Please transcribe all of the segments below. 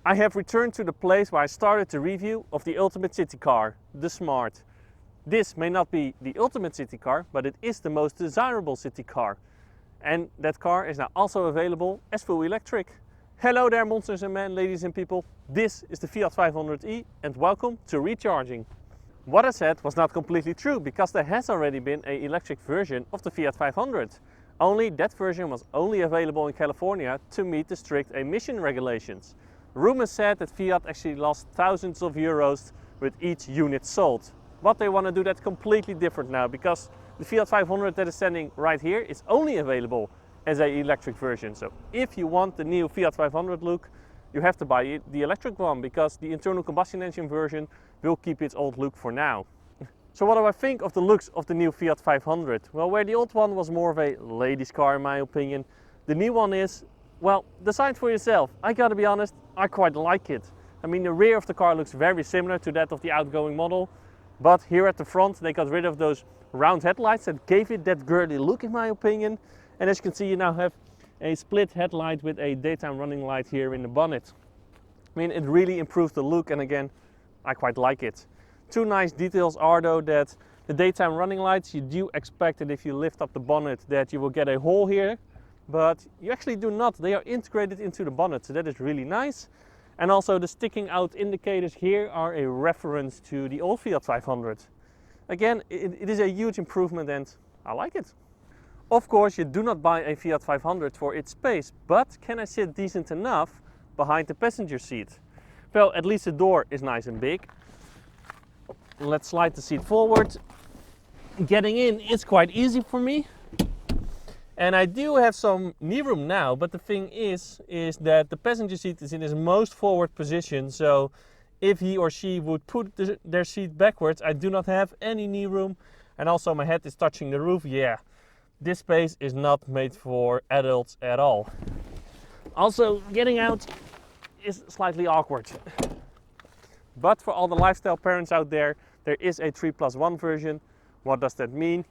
I have returned to the place where I started the review of the ultimate city car, the Smart. This may not be the ultimate city car, but it is the most desirable city car. And that car is now also available as full electric. Hello there monsters and men, ladies and people. This is the Fiat 500e and welcome to Recharging. What I said was not completely true, because there has already been an electric version of the Fiat 500. Only that version was only available in California to meet the strict emission regulations. Rumors said that Fiat actually lost thousands of euros with each unit sold. But they want to do that completely different now, because the Fiat 500 that is standing right here is only available as an electric version. So if you want the new Fiat 500 look, you have to buy the electric one, because the internal combustion engine version will keep its old look for now. So what do I think of the looks of the new Fiat 500? Well, where the old one was more of a ladies' car in my opinion, the new one is, well, decide for yourself. I gotta be honest, I quite like it. I mean, the rear of the car looks very similar to that of the outgoing model, but here at the front they got rid of those round headlights that gave it that girly look in my opinion. And as you can see, you now have a split headlight with a daytime running light here in the bonnet. I mean, it really improves the look, and again, I quite like it. Two nice details are though that the daytime running lights, you do expect that if you lift up the bonnet that you will get a hole here, but you actually do not. They are integrated into the bonnet, so that is really nice. And also the sticking out indicators here are a reference to the old Fiat 500. Again, it is a huge improvement and I like it. Of course, you do not buy a Fiat 500 for its space, but can I sit decent enough behind the passenger seat? Well, at least the door is nice and big. Let's slide the seat forward. Getting in is quite easy for me. And I do have some knee room now, but the thing is that the passenger seat is in its most forward position. So if he or she would put their seat backwards, I do not have any knee room. And also my head is touching the roof. Yeah, this space is not made for adults at all. Also, getting out is slightly awkward. But for all the lifestyle parents out there, there is a 3+1 version. What does that mean?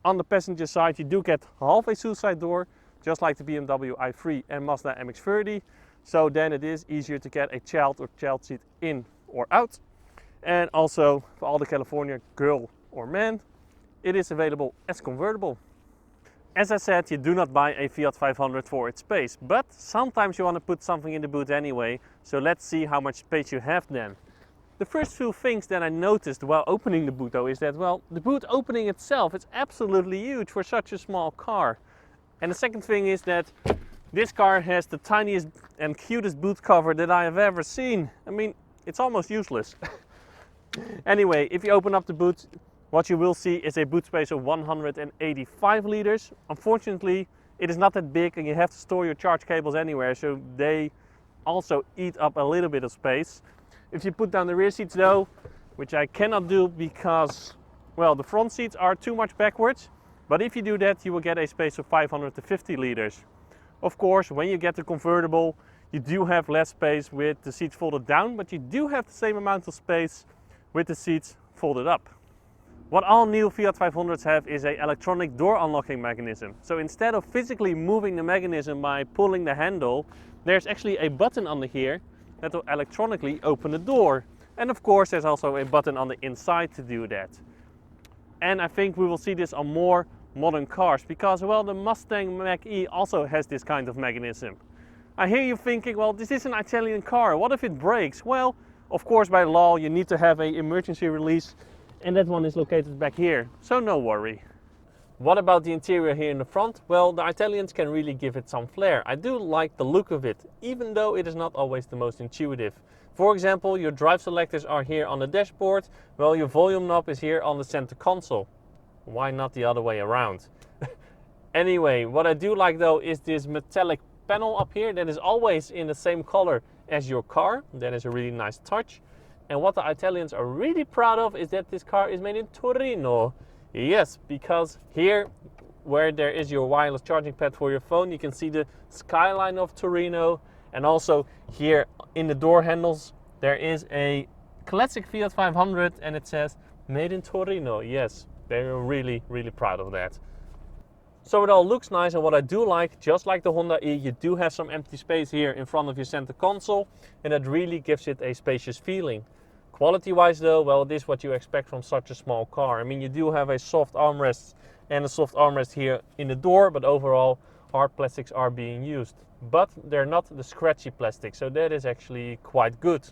On the passenger side, you do get half a suicide door, just like the BMW i3 and Mazda MX-30. So then it is easier to get a child or child seat in or out. And also for all the California girl or man, it is available as convertible. As I said, you do not buy a Fiat 500 for its space, but sometimes you want to put something in the boot anyway. So let's see how much space you have then. The first few things that I noticed while opening the boot though is that, well, the boot opening itself is absolutely huge for such a small car. And the second thing is that this car has the tiniest and cutest boot cover that I have ever seen. I mean, it's almost useless. Anyway, if you open up the boot, what you will see is a boot space of 185 liters. Unfortunately, it is not that big and you have to store your charge cables anywhere, so they also eat up a little bit of space. If you put down the rear seats though, which I cannot do because, well, the front seats are too much backwards. But if you do that, you will get a space of 550 liters. Of course, when you get the convertible, you do have less space with the seats folded down, but you do have the same amount of space with the seats folded up. What all new Fiat 500s have is an electronic door unlocking mechanism. So instead of physically moving the mechanism by pulling the handle, there's actually a button under here that will electronically open the door. And of course there's also a button on the inside to do that. And I think we will see this on more modern cars because, well, the Mustang Mach-E also has this kind of mechanism. I hear you thinking, well, this is an Italian car, what if it breaks? Well, of course by law you need to have an emergency release, and that one is located back here, so no worry. What about the interior here in the front? Well, the Italians can really give it some flair. I do like the look of it, even though it is not always the most intuitive. For example, your drive selectors are here on the dashboard, while your volume knob is here on the center console. Why not the other way around? Anyway, what I do like though is this metallic panel up here that is always in the same color as your car. That is a really nice touch. And what the Italians are really proud of is that this car is made in Torino. Yes, because here where there is your wireless charging pad for your phone, you can see the skyline of Torino. And also here in the door handles there is a classic Fiat 500 and it says made in Torino. Yes, they're really proud of that. So it all looks nice, and what I do like, just like the Honda E, you do have some empty space here in front of your center console, and that really gives it a spacious feeling. Quality wise though, well, it is what you expect from such a small car. I mean, you do have a soft armrest and a soft armrest here in the door, but overall hard plastics are being used. But they're not the scratchy plastic, so that is actually quite good.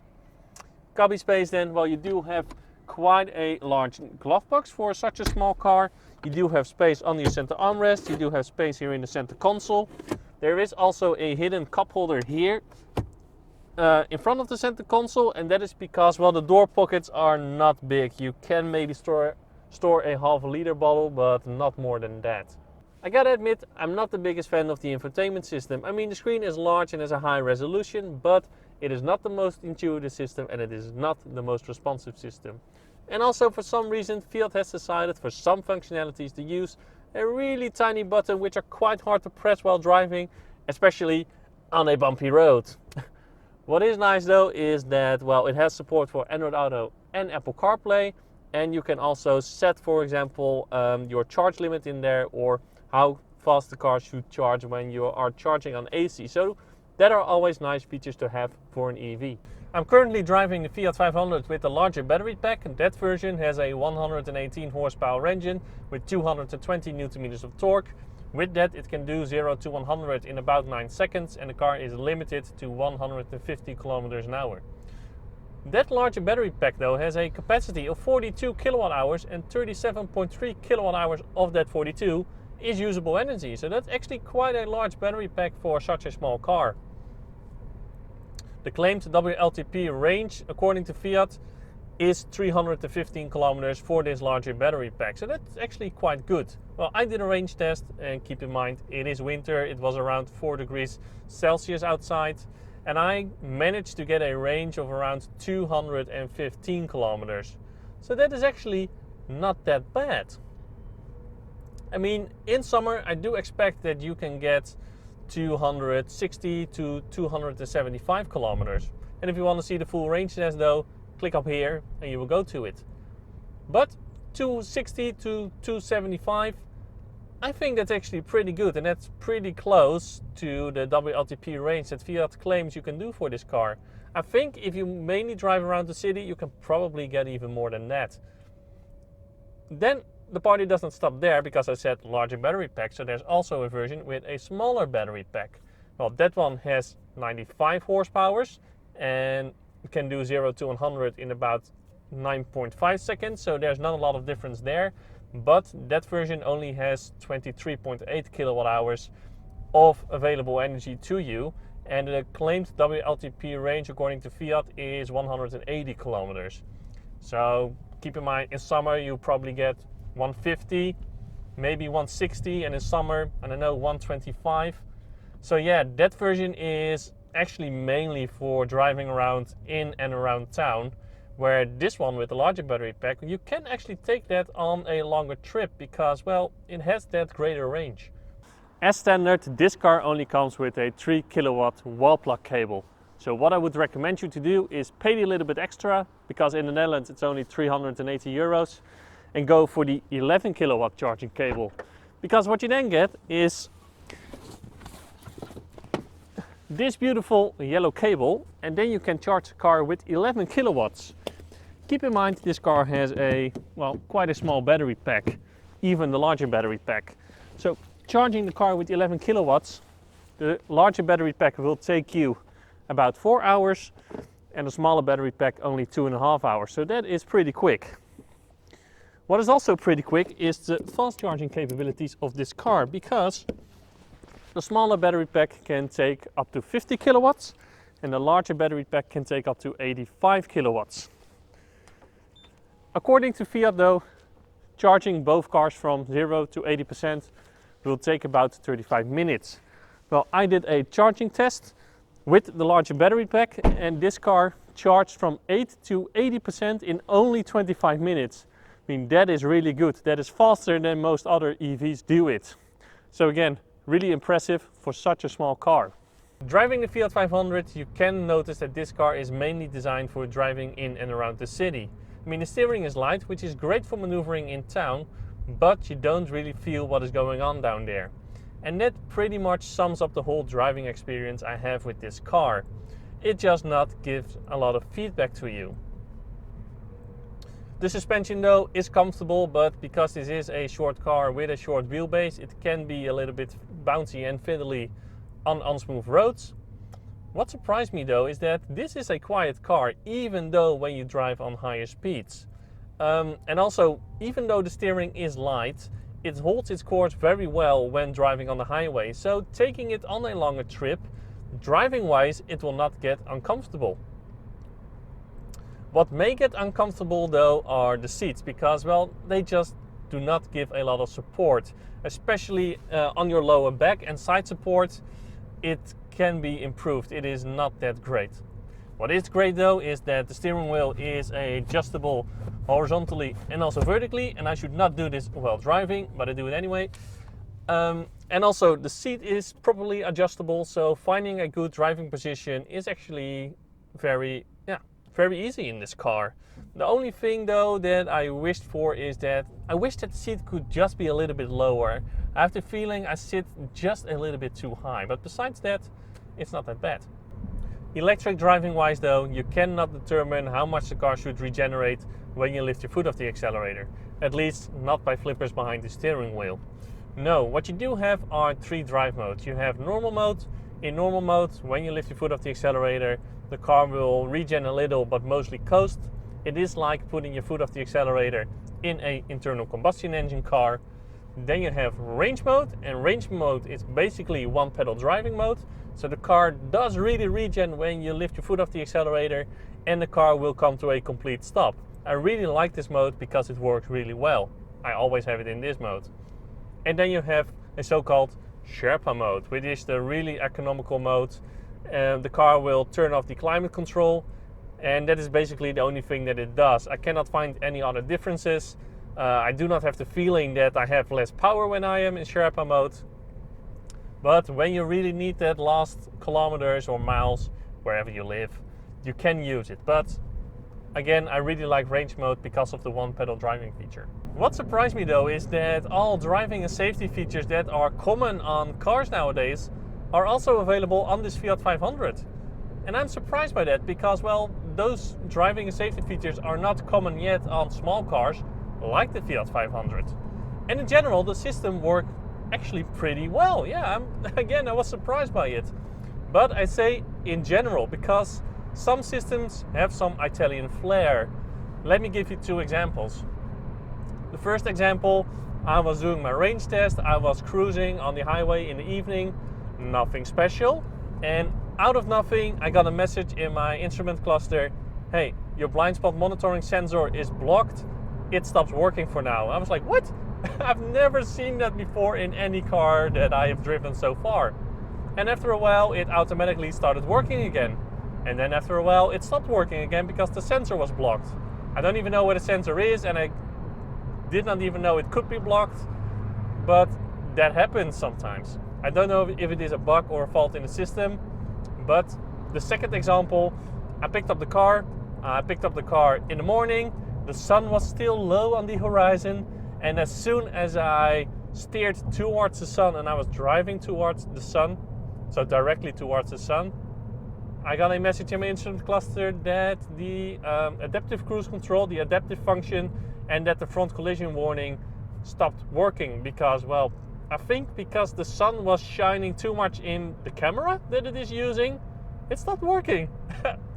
Cubby space then, well, you do have quite a large glove box for such a small car. You do have space on your center armrest, you do have space here in the center console. There is also a hidden cup holder here in front of the center console, and that is because, well, the door pockets are not big. You can maybe store a half-liter bottle, but not more than that. I gotta admit, I'm not the biggest fan of the infotainment system. I mean, the screen is large and has a high resolution, but it is not the most intuitive system, and it is not the most responsive system. And also, for some reason, Fiat has decided for some functionalities to use a really tiny button, which are quite hard to press while driving, especially on a bumpy road. What is nice though is that, well, it has support for Android Auto and Apple CarPlay, and you can also set, for example, your charge limit in there, or how fast the car should charge when you are charging on AC. So that are always nice features to have for an EV. I'm currently driving the Fiat 500 with a larger battery pack, and that version has a 118 horsepower engine with 220 Nm of torque. With that, it can do 0 to 100 in about 9 seconds, and the car is limited to 150 km an hour. That larger battery pack though has a capacity of 42 kilowatt hours, and 37.3 kilowatt hours of that 42 is usable energy. So that's actually quite a large battery pack for such a small car. The claimed WLTP range, according to Fiat, is 315 kilometers for this larger battery pack. So that's actually quite good. Well, I did a range test, and keep in mind, it is winter. It was around 4 degrees Celsius outside, and I managed to get a range of around 215 kilometers. So that is actually not that bad. I mean, in summer, I do expect that you can get 260 to 275 kilometers. And if you want to see the full range test though, click up here and you will go to it. But 260 to 275, I think that's actually pretty good, and that's pretty close to the WLTP range that Fiat claims you can do for this car. I think if you mainly drive around the city, you can probably get even more than that. Then the party doesn't stop there, because I said larger battery pack, so there's also a version with a smaller battery pack. Well, that one has 95 horsepower and can do 0 to 100 in about 9.5 seconds, so there's not a lot of difference there. But that version only has 23.8 kilowatt hours of available energy to you, and the claimed WLTP range according to Fiat is 180 kilometers. So keep in mind, in summer you probably get 150, maybe 160, and in summer, I don't know, 125. So yeah, that version is actually mainly for driving around in and around town, where this one with the larger battery pack, you can actually take that on a longer trip because, well, it has that greater range. As standard, this car only comes with a 3 kilowatt wall plug cable. So what I would recommend you to do is pay a little bit extra, because in the Netherlands it's only 380 euros, and go for the 11 kilowatt charging cable. Because what you then get is this beautiful yellow cable, and then you can charge the car with 11 kilowatts. Keep in mind, this car has a, well, quite a small battery pack, even the larger battery pack. So charging the car with 11 kilowatts, the larger battery pack will take you about 4 hours, and the smaller battery pack only 2.5 hours. So that is pretty quick. What is also pretty quick is the fast charging capabilities of this car, because the smaller battery pack can take up to 50 kilowatts and the larger battery pack can take up to 85 kilowatts. According to Fiat though, charging both cars from 0 to 80% will take about 35 minutes. Well, I did a charging test with the larger battery pack, and this car charged from 8 to 80% in only 25 minutes. I mean, that is really good. That is faster than most other EVs do it. So again, really impressive for such a small car. Driving the Fiat 500, you can notice that this car is mainly designed for driving in and around the city. I mean, the steering is light, which is great for maneuvering in town, but you don't really feel what is going on down there. And that pretty much sums up the whole driving experience I have with this car. It just not gives a lot of feedback to you. The suspension though is comfortable, but because this is a short car with a short wheelbase, it can be a little bit bouncy and fiddly on unsmooth roads. What surprised me though is that this is a quiet car, even though when you drive on higher speeds. And also, even though the steering is light, it holds its course very well when driving on the highway. So taking it on a longer trip, driving wise, it will not get uncomfortable. What may get uncomfortable though are the seats, because well, they just do not give a lot of support, especially on your lower back and side support. It can be improved. It is not that great. What is great though is that the steering wheel is adjustable horizontally and also vertically, and I should not do this while driving, but I do it anyway. And also the seat is properly adjustable, so finding a good driving position is actually very easy in this car. The only thing though that I wished for is that I wish that the seat could just be a little bit lower. I have the feeling I sit just a little bit too high, but besides that, it's not that bad. Electric driving wise though, you cannot determine how much the car should regenerate when you lift your foot off the accelerator. At least not by flippers behind the steering wheel. No, what you do have are 3 drive modes. You have normal mode. In normal mode, when you lift your foot off the accelerator, the car will regen a little but mostly coast. It is like putting your foot off the accelerator in an internal combustion engine car. Then you have range mode, and range mode is basically one pedal driving mode. So the car does really regen when you lift your foot off the accelerator, and the car will come to a complete stop. I really like this mode because it works really well. I always have it in this mode. And then you have a so-called Sherpa mode, which is the really economical mode. The car will turn off the climate control, and that is basically the only thing that it does. I cannot find any other differences. I do not have the feeling that I have less power when I am in Sherpa mode. But when you really need that last kilometers or miles, wherever you live, you can use it. But again, I really like range mode because of the one pedal driving feature. What surprised me though is that all driving and safety features that are common on cars nowadays are also available on this Fiat 500. And I'm surprised by that because, well, those driving and safety features are not common yet on small cars like the Fiat 500. And in general, the system worked actually pretty well. Yeah, I was surprised by it. But I say in general because some systems have some Italian flair. Let me give you 2 examples. The first example, I was doing my range test. I was cruising on the highway in the evening, nothing special. And out of nothing, I got a message in my instrument cluster, hey, your blind spot monitoring sensor is blocked. It stops working for now. I was like, what? I've never seen that before in any car that I have driven so far. And after a while, it automatically started working again. And then after a while, it stopped working again because the sensor was blocked. I don't even know where the sensor is, and I did not even know it could be blocked. But that happens sometimes. I don't know if it is a bug or a fault in the system. But the second example, I picked up the car. I picked up the car in the morning. The sun was still low on the horizon. And as soon as I steered towards the sun and I was driving towards the sun, so directly towards the sun, I got a message in my instrument cluster that the adaptive cruise control, the adaptive function, and that the front collision warning stopped working because, well, I think because the sun was shining too much in the camera that it is using, it stopped working.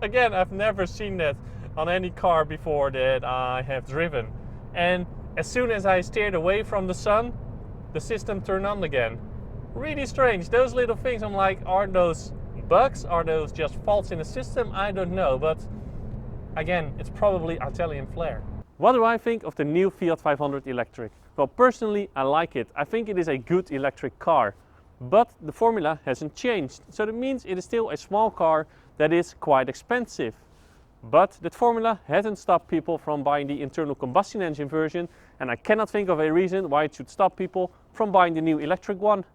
Again, I've never seen that on any car before that I have driven. And as soon as I steered away from the sun, the system turned on again. Really strange. Those little things, I'm like, are those bugs? Are those just faults in the system? I don't know. But again, it's probably Italian flair. What do I think of the new Fiat 500 electric? Well, personally, I like it. I think it is a good electric car. But the formula hasn't changed. So that means it is still a small car that is quite expensive. But that formula hasn't stopped people from buying the internal combustion engine version, and I cannot think of a reason why it should stop people from buying the new electric one.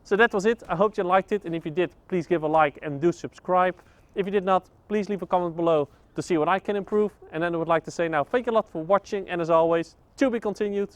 So that was it. I hope you liked it, and if you did, please give a like and do subscribe. If you did not, please leave a comment below to see what I can improve. And then I would like to say now, thank you a lot for watching, and as always, to be continued.